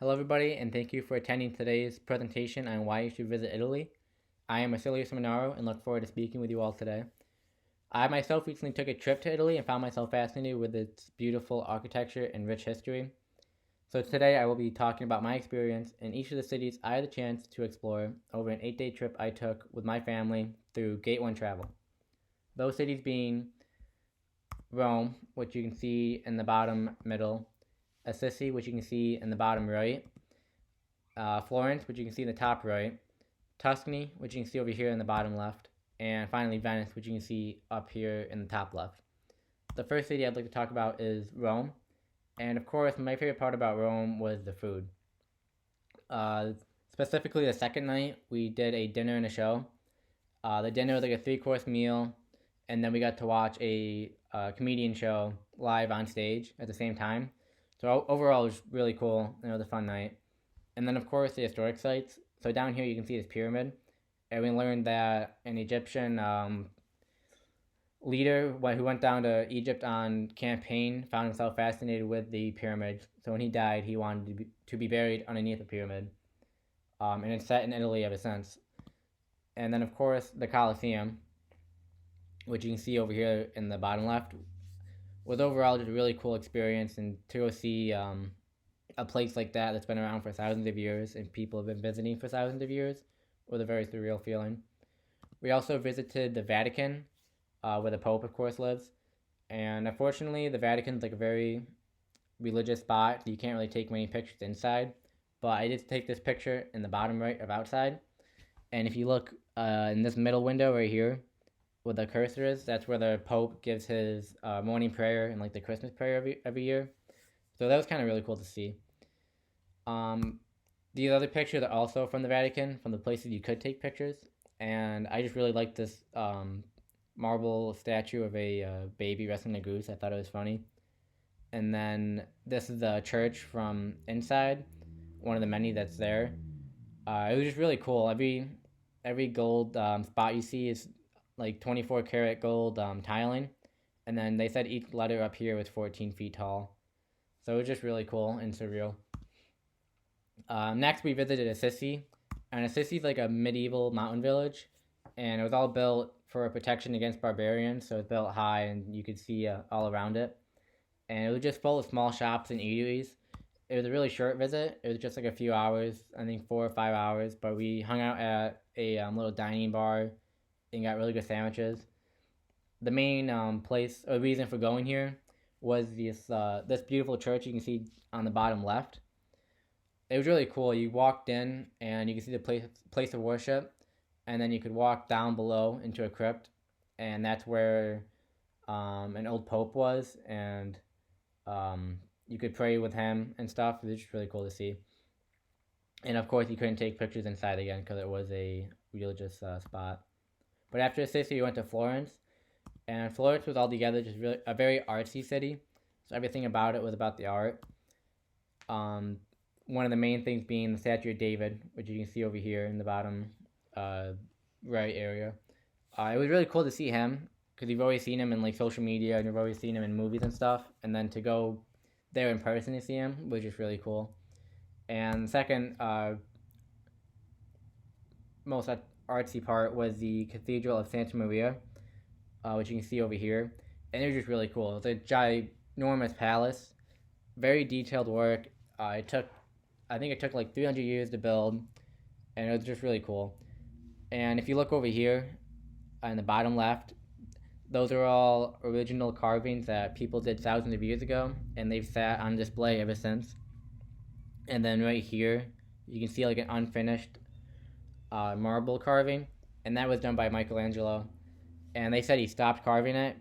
Hello, everybody, and thank you for attending today's presentation on why you should visit Italy. I am Marsilio Seminaro and look forward to speaking with you all today. I myself recently took a trip to Italy and found myself fascinated with its beautiful architecture and rich history. So today I will be talking about my experience in each of the cities I had the chance to explore over an 8-day trip I took with my family through Gate 1 Travel. Those cities being Rome, which you can see in the bottom middle, Assisi, which you can see in the bottom right, Florence, which you can see in the top right, Tuscany, which you can see over here in the bottom left, and finally Venice, which you can see up here in the top left. The first city I'd like to talk about is Rome, and of course, my favorite part about Rome was the food. Uh, Specifically, the second night, we did a dinner and a show. The dinner was like a three-course meal, and then we got to watch a comedian show live on stage at the same time. So overall, it was really cool. It was a fun night. And then, of course, the historic sites. So down here, you can see this pyramid. And we learned that an Egyptian leader who went down to Egypt on campaign found himself fascinated with the pyramids. So when he died, he wanted to be buried underneath the pyramid. And it's set in Italy ever since. And then, of course, the Colosseum, which you can see over here in the bottom left, was overall just a really cool experience. And to go see a place like that that's been around for thousands of years and people have been visiting for thousands of years was a very surreal feeling. We also visited the Vatican, where the Pope, of course, lives. And unfortunately, the Vatican's like a very religious spot. So you can't really take many pictures inside. But I did take this picture in the bottom right of outside. And if you look in this middle window right here, where the cursor is, that's where the Pope gives his morning prayer and like the Christmas prayer every year. So that was kind of really cool to see. Um, these other pictures are also from the Vatican, from the places you could take pictures. And I just really liked this marble statue of a baby wrestling a goose. I thought it was funny. And then this is the church from inside, one of the many that's there. It was just really cool. Every gold spot you see is like 24 karat gold tiling. And then they said each letter up here was 14 feet tall. So it was just really cool and surreal. Next, we visited Assisi, and Assisi is like a medieval mountain village, and it was all built for protection against barbarians. So it's built high, and you could see all around it. And it was just full of small shops and eateries. It was a really short visit. It was just like a few hours, I think 4 or 5 hours. But we hung out at a little dining bar and got really good sandwiches. The main place or reason for going here was this beautiful church you can see on the bottom left. It was really cool. You walked in and you could see the place of worship, and then you could walk down below into a crypt, and that's where an old pope was, and you could pray with him and stuff. It was just really cool to see. And of course, you couldn't take pictures inside again because it was a religious spot. But after Assisi, we went to Florence, and Florence was altogether just really a very artsy city. So everything about it was about the art. Um, One of the main things being the statue of David, which you can see over here in the bottom uh, right area. It was really cool to see him because you've always seen him in like social media and you've always seen him in movies and stuff, and then to go there in person to see him was just really cool. And the second most artsy part was the Cathedral of Santa Maria, which you can see over here, and it was just really cool. It's a ginormous palace, very detailed work. I think it took like 300 years to build, and it was just really cool. And if you look over here on the bottom left, those are all original carvings that people did thousands of years ago, and they've sat on display ever since. And then right here, you can see like an unfinished marble carving, and that was done by Michelangelo. And they said he stopped carving it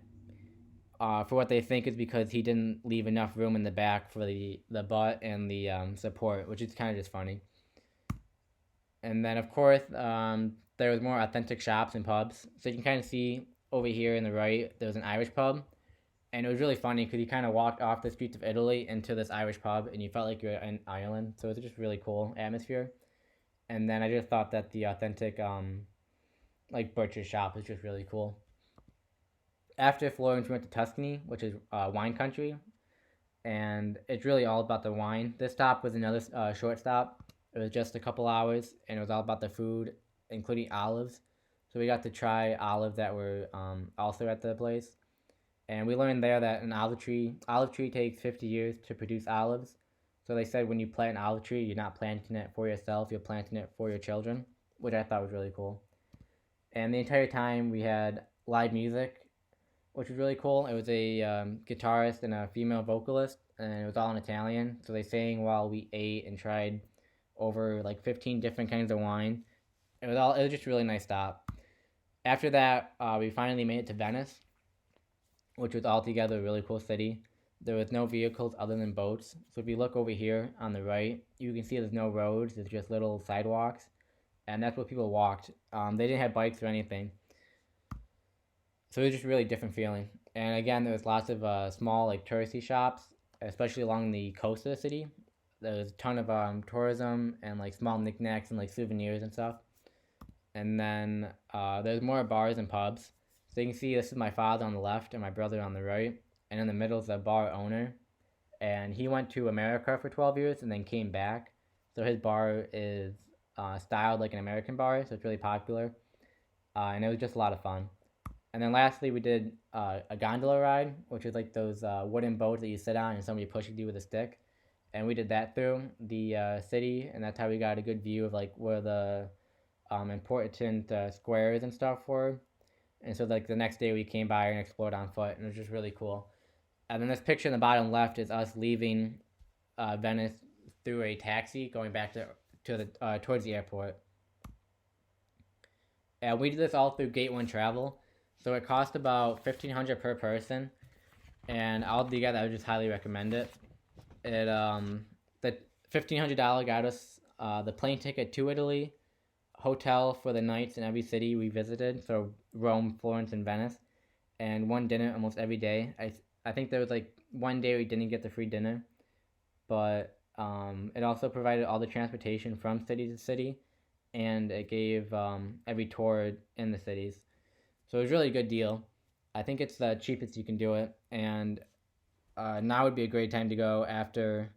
for what they think is because he didn't leave enough room in the back for the butt and the support, which is kind of just funny. And then, of course, there was more authentic shops and pubs. So you can kind of see over here in the right, there was an Irish pub. And it was really funny because you kind of walked off the streets of Italy into this Irish pub and you felt like you're in Ireland. So it was just really cool atmosphere. And then I just thought that the authentic, like, butcher shop was just really cool. After Florence, we went to Tuscany, which is wine country. and it's really all about the wine. This stop was another short stop. It was just a couple hours, and it was all about the food, including olives. So we got to try olives that were also at the place, and we learned there that an olive tree takes 50 years to produce olives. So they said when you plant an olive tree, you're not planting it for yourself, you're planting it for your children, which I thought was really cool. And the entire time we had live music, which was really cool. It was a guitarist and a female vocalist, and it was all in Italian. So they sang while we ate and tried over like 15 different kinds of wine. It was just a really nice stop. After that, we finally made it to Venice, which was altogether a really cool city. There was no vehicles other than boats. So if you look over here on the right, you can see there's no roads. There's just little sidewalks, and that's what people walked. They didn't have bikes or anything. So it was just a really different feeling. And again, there was lots of small like touristy shops, especially along the coast of the city. There was a ton of tourism and like small knickknacks and like souvenirs and stuff. And then there's more bars and pubs. So you can see this is my father on the left and my brother on the right, and in the middle is the bar owner. And he went to America for 12 years and then came back. So his bar is styled like an American bar, so it's really popular. And it was just a lot of fun. And then lastly, we did a gondola ride, which is like those wooden boats that you sit on and somebody pushes you with a stick. And we did that through the city, and that's how we got a good view of like where the important squares and stuff were. And so like the next day we came by and explored on foot, and it was just really cool. And then this picture in the bottom left is us leaving Venice through a taxi going back to the towards the airport. And we did this all through Gate One Travel, so it cost about 1,500 per person, and altogether I would just highly recommend it. The $1,500 got us the plane ticket to Italy, hotel for the nights in every city we visited, so Rome, Florence, and Venice, and one dinner almost every day. I think there was like one day we didn't get the free dinner, but it also provided all the transportation from city to city, and it gave every tour in the cities. So it was really a good deal. I think it's the cheapest you can do it, and now would be a great time to go after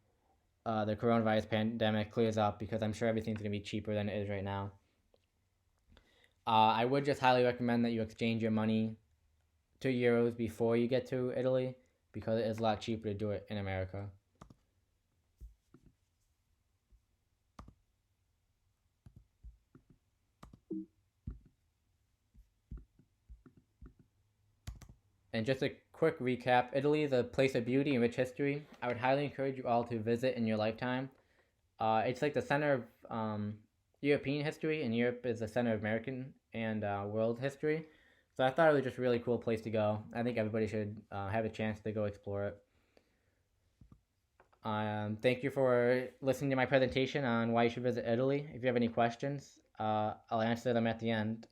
the coronavirus pandemic clears up because I'm sure everything's going to be cheaper than it is right now. I would just highly recommend that you exchange your money to euros before you get to Italy because it is a lot cheaper to do it in America. And just a quick recap, Italy is a place of beauty and rich history. I would highly encourage you all to visit in your lifetime. It's like the center of European history, and Europe is the center of American and world history. So I thought it was just a really cool place to go. I think everybody should have a chance to go explore it. Thank you for listening to my presentation on why you should visit Italy. If you have any questions, I'll answer them at the end.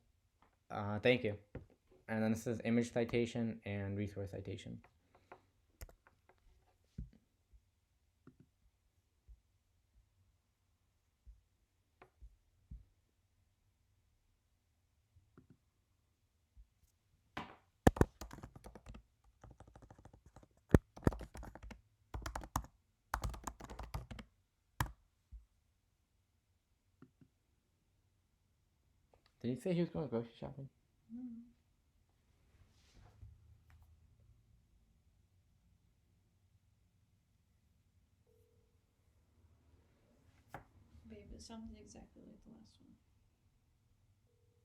Thank you. And then this is image citation and resource citation. Did he say he was going grocery shopping? Babe, it sounded exactly like the last one.